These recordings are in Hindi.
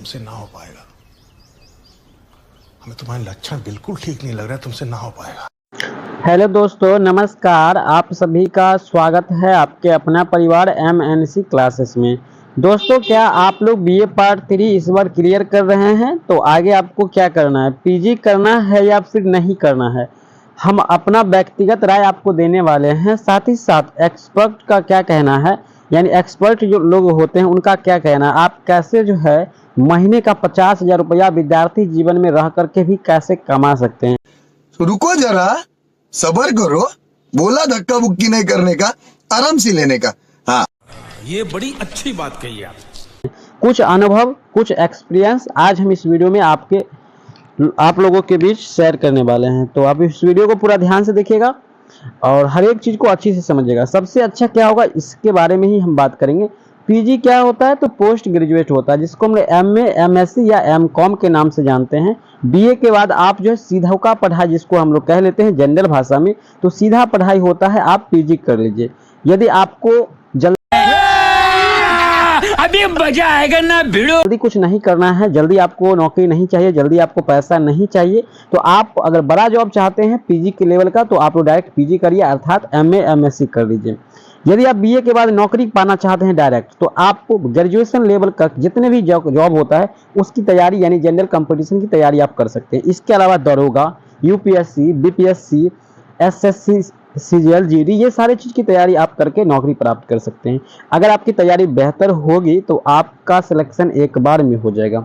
तुमसे ना हो पाएगा। हमें तुम्हारे लक्षण बिल्कुल ठीक नहीं लग रहा है, तुमसे ना हो पाएगा। हेलो दोस्तों, नमस्कार। आप सभी का स्वागत है आपके अपना परिवार MNC क्लासेस में। दोस्तों, क्या आप लोग BA पार्ट 3 इस बार क्लियर कर रहे हैं? तो आगे आपको क्या करना है, PG करना है या फिर नहीं करना है, हम अपना व्यक्तिगत राय आपको देने वाले हैं। साथ ही साथ एक्सपर्ट का क्या कहना है, यानी एक्सपर्ट जो लोग होते हैं उनका क्या कहना है, आप कैसे जो है महीने का 50,000 रुपया विद्यार्थी जीवन में रह करके भी कैसे कमा सकते हैं। रुको जरा, सबर करो। बोला धक्का बुक्की नहीं करने का, आराम से लेने का। हाँ, ये बड़ी अच्छी बात कही आप। कुछ अनुभव, कुछ एक्सपीरियंस आज हम इस वीडियो में आप लोगों के बीच शेयर करने वाले हैं। तो आप इस वीडियो को पूरा ध्यान से देखिएगा और हर एक चीज़ को अच्छी से समझिएगा। सबसे अच्छा क्या होगा इसके बारे में ही हम बात करेंगे। PG क्या होता है? तो पोस्ट ग्रेजुएट होता है, जिसको हम MA, MSc या MCOM के नाम से जानते हैं। BA के बाद आप जो है सीधा का पढ़ाई, जिसको हम लोग कह लेते हैं जनरल भाषा में, तो सीधा पढ़ाई होता है, आप PG कर लीजिए। यदि आपको अभी मजा आएगा ना भिड़ो। जल्दी कुछ नहीं करना है, जल्दी आपको नौकरी नहीं चाहिए, जल्दी आपको पैसा नहीं चाहिए, तो आप अगर बड़ा जॉब चाहते हैं PG के लेवल का, तो आप लोग डायरेक्ट PG करिए, अर्थात MA, MSc कर लीजिए। यदि आप BA के बाद नौकरी पाना चाहते हैं डायरेक्ट, तो आपको ग्रेजुएशन लेवल का जितने भी जॉब होता है उसकी तैयारी, यानी जनरल कंपटीशन की तैयारी आप कर सकते हैं। इसके अलावा दरोगा, UPSC, BPSC, SSC, CGL, GD, ये सारे चीज़ की तैयारी आप करके नौकरी प्राप्त कर सकते हैं। अगर आपकी तैयारी बेहतर होगी तो आपका सिलेक्शन एक बार में हो जाएगा।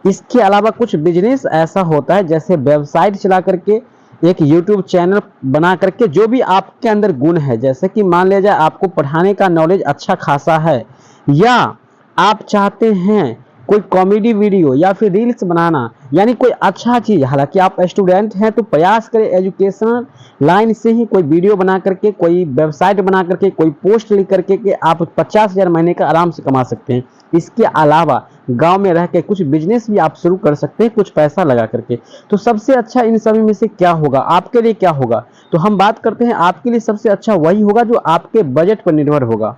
इसके अलावा कुछ बिजनेस ऐसा होता है, जैसे वेबसाइट चला करके, एक YouTube चैनल बना करके, जो भी आपके अंदर गुण है, जैसे कि मान लिया जाए आपको पढ़ाने का नॉलेज अच्छा खासा है, या आप चाहते हैं कोई कॉमेडी वीडियो या फिर रील्स बनाना, यानी कोई अच्छा चीज़, हालांकि आप स्टूडेंट हैं तो प्रयास करें एजुकेशनल लाइन से ही कोई वीडियो बना करके, कोई वेबसाइट बना करके, कोई पोस्ट लिख करके कि आप 50,000 महीने का आराम से कमा सकते हैं। इसके अलावा गांव में रह के कुछ बिजनेस भी आप शुरू कर सकते हैं, कुछ पैसा लगा करके। तो सबसे अच्छा इन सभी में से क्या होगा, आपके लिए क्या होगा? तो हम बात करते हैं, आपके लिए सबसे अच्छा वही होगा जो आपके बजट पर निर्भर होगा।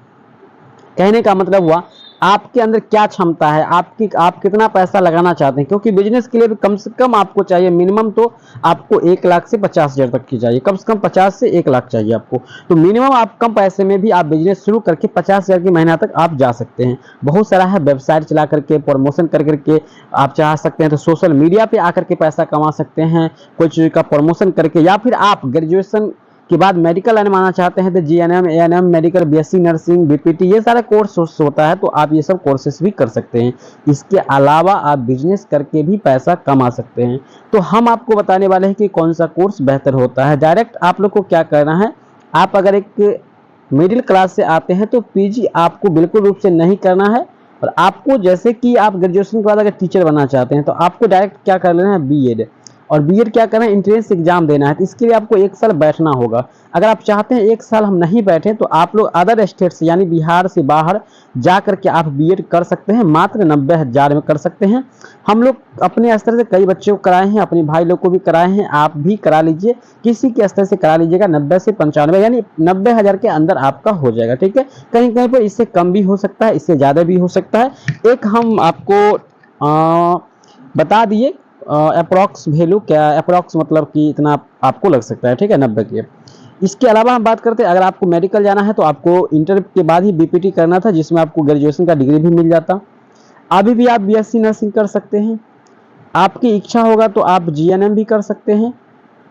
कहने का मतलब हुआ, आपके अंदर क्या क्षमता है, आप कितना पैसा लगाना चाहते हैं, क्योंकि बिजनेस के लिए भी कम से कम आपको चाहिए, मिनिमम तो आपको 1 लाख से 50,000 तक की चाहिए, कम से कम 50 से 1 लाख चाहिए आपको। तो मिनिमम आप कम पैसे में भी आप बिजनेस शुरू करके 50,000 की महीना तक आप जा सकते हैं। बहुत सारा है, वेबसाइट चला करके, प्रमोशन कर करके आप चाह सकते हैं, तो सोशल मीडिया पे आकर के पैसा कमा सकते हैं, कोई चीज़ का प्रमोशन करके, या फिर आप ग्रेजुएशन के बाद मेडिकल लाइन में आना चाहते हैं तो GNM, ANM medical, BSc nursing, BPT, ये सारा कोर्स होता है, तो आप ये सब कोर्सेस भी कर सकते हैं। इसके अलावा आप बिजनेस करके भी पैसा कमा सकते हैं। तो हम आपको बताने वाले हैं कि कौन सा कोर्स बेहतर होता है। डायरेक्ट आप लोग को क्या करना है, आप अगर एक मिडिल क्लास से आते हैं तो PG आपको बिल्कुल रूप से नहीं करना है, और आपको जैसे कि आप ग्रेजुएशन के बाद अगर टीचर बनना चाहते हैं तो आपको डायरेक्ट क्या कर लेना है, BEd, और BEd क्या करना है, एंट्रेंस एग्जाम देना है। तो इसके लिए आपको 1 साल बैठना होगा। अगर आप चाहते हैं 1 साल हम नहीं बैठे, तो आप लोग अदर स्टेट से, यानी बिहार से बाहर जा करके आप BEd कर सकते हैं, मात्र 90,000 में कर सकते हैं। हम लोग अपने स्तर से कई बच्चों को कराए हैं, अपने भाई लोग को भी कराए हैं, आप भी करा लीजिए, किसी के स्तर से करा लीजिएगा। 90 से 95, यानी 90,000 के अंदर आपका हो जाएगा, ठीक है। कहीं कहीं पर इससे कम भी हो सकता है, इससे ज़्यादा भी हो सकता है। एक हम आपको बता दिए अप्रॉक्स वैल्यू, क्या अप्रॉक्स मतलब कि इतना आपको लग सकता है, ठीक है, 90 के। इसके अलावा हम बात करते हैं, अगर आपको मेडिकल जाना है तो आपको इंटर के बाद ही BPT करना था, जिसमें आपको ग्रेजुएशन का डिग्री भी मिल जाता। अभी भी आप BSc नर्सिंग कर सकते हैं, आपकी इच्छा होगा तो आप GNM भी कर सकते हैं।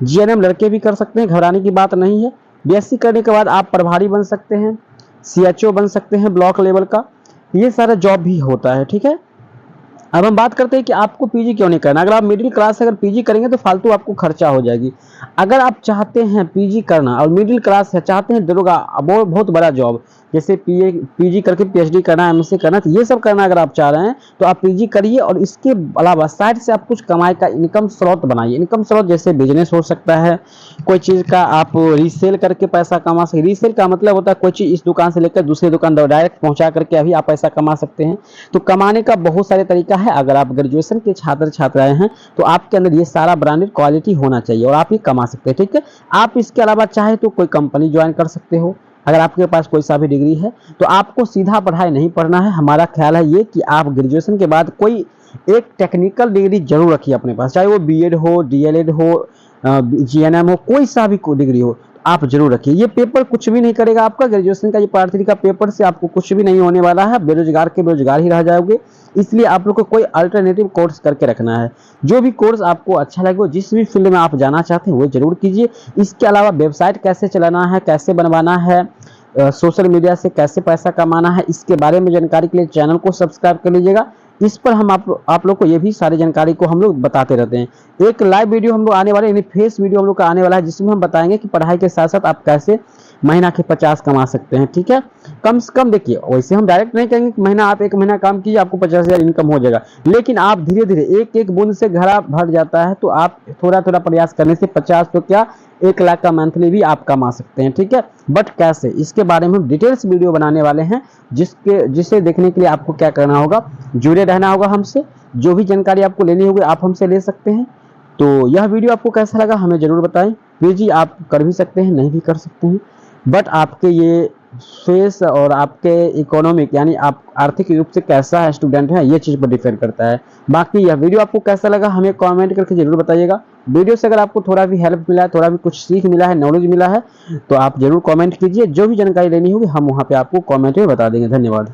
GNM लड़के भी कर सकते हैं, घबराने की बात नहीं है। BSc करने के बाद आप प्रभारी बन सकते हैं, CHO बन सकते हैं ब्लॉक लेवल का, ये सारा जॉब भी होता है, ठीक है। अब हम बात करते हैं कि आपको PG क्यों नहीं करना। अगर आप मिडिल क्लास से अगर PG करेंगे तो फालतू आपको खर्चा हो जाएगी। अगर आप चाहते हैं PG करना और मिडिल क्लास है, चाहते हैं दरोगा, बहुत बड़ा जॉब, जैसे PG करके PhD करना, MSc करना, तो ये सब करना अगर आप चाह रहे हैं तो आप PG करिए, और इसके अलावा साइड से आप कुछ कमाई का इनकम स्रोत बनाइए। इनकम स्रोत जैसे बिजनेस हो सकता है, कोई चीज़ का आप रीसेल करके पैसा कमा सकते। रीसेल का मतलब होता है कोई चीज़ इस दुकान से लेकर दूसरी दुकान डायरेक्ट पहुंचा करके अभी आप पैसा कमा सकते हैं। तो कमाने का बहुत सारे तरीका है। अगर आप ग्रेजुएशन के छात्र छात्राएं हैं तो आपके अंदर ये सारा ब्रांडेड क्वालिटी होना चाहिए और आप ये कमा सकते हैं, ठीक है। आप इसके अलावा चाहे तो कोई कंपनी ज्वाइन कर सकते हो। अगर आपके पास कोई सा भी डिग्री है तो आपको सीधा पढ़ाई नहीं पढ़ना है। हमारा ख्याल है ये कि आप ग्रेजुएशन के बाद कोई एक टेक्निकल डिग्री जरूर रखिए अपने पास, चाहे वो बीएड हो, डीएलएड हो, जीएनएम हो, कोई सा भी डिग्री हो आप जरूर रखिए। ये पेपर कुछ भी नहीं करेगा आपका, ग्रेजुएशन का ये पार्ट 3 का पेपर से आपको कुछ भी नहीं होने वाला है, बेरोजगार के बेरोजगार ही रह जाओगे। इसलिए आप लोग को कोई अल्टरनेटिव कोर्स करके रखना है। जो भी कोर्स आपको अच्छा लगे, जिस भी फील्ड में आप जाना चाहते हैं वो जरूर कीजिए। इसके अलावा वेबसाइट कैसे चलाना है, कैसे बनवाना है, सोशल मीडिया से कैसे पैसा कमाना है, इसके बारे में जानकारी के लिए चैनल को सब्सक्राइब कर लीजिएगा। इस पर हम आप लोग को ये भी सारी जानकारी को हम लोग बताते रहते हैं। एक लाइव वीडियो हम लोग आने वाले, यानी फेस वीडियो हम लोग का आने वाला है, जिसमें हम बताएंगे कि पढ़ाई के साथ साथ आप कैसे महीना के 50 कमा सकते हैं। ठीक है, कम से कम देखिए, वैसे हम डायरेक्ट नहीं कहेंगे कि महीना आप 1 महीना काम कीजिए आपको 50,000 इनकम हो जाएगा, लेकिन आप धीरे धीरे एक एक बूंद से घड़ा भर जाता है, तो आप थोड़ा थोड़ा प्रयास करने से 50 तो क्या 1 लाख का मंथली भी आप कमा सकते हैं। ठीक है, बट कैसे, इसके बारे में हम डिटेल्स वीडियो बनाने वाले हैं, जिसे देखने के लिए आपको क्या करना होगा, जुड़े रहना होगा हमसे। जो भी जानकारी आपको लेनी होगी आप हमसे ले सकते हैं। तो यह वीडियो आपको कैसा लगा हमें जरूर बताएं। पीजी आप कर भी सकते हैं, नहीं भी कर सकते हैं, बट आपके ये फेस और आपके इकोनॉमिक यानी आप आर्थिक रूप से कैसा स्टूडेंट है ये चीज़ पर डिपेंड करता है। बाकी यह वीडियो आपको कैसा लगा हमें कमेंट करके जरूर बताइएगा। वीडियो से अगर आपको थोड़ा भी हेल्प मिला है, थोड़ा भी कुछ सीख मिला है, नॉलेज मिला है, तो आप जरूर कमेंट कीजिए। जो भी जानकारी लेनी होगी हम वहाँ पे आपको कमेंट में बता देंगे। धन्यवाद।